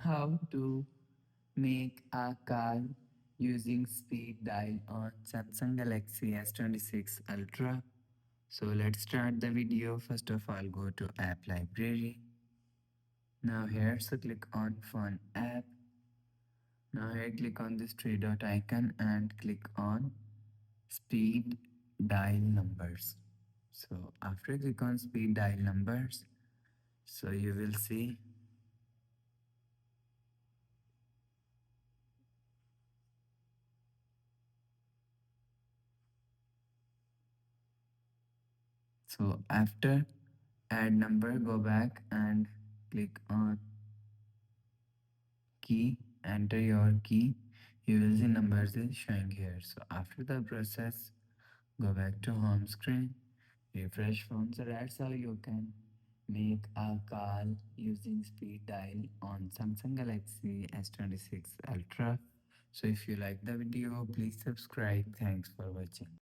how to make a call using speed dial on Samsung Galaxy S26 Ultra. So let's start the video. First of all, go to app library. Now here, so click on phone app. Now here, click on this three dot icon and click on speed dial numbers. So after click on speed dial numbers, so you will see. So after add number, go back and click on key, enter your key. You will see numbers is showing here. So after the process, go back to home screen, refresh phone. So that's how you can make a call using speed dial on Samsung Galaxy S26 Ultra. So if you like the video, please subscribe. Thanks for watching.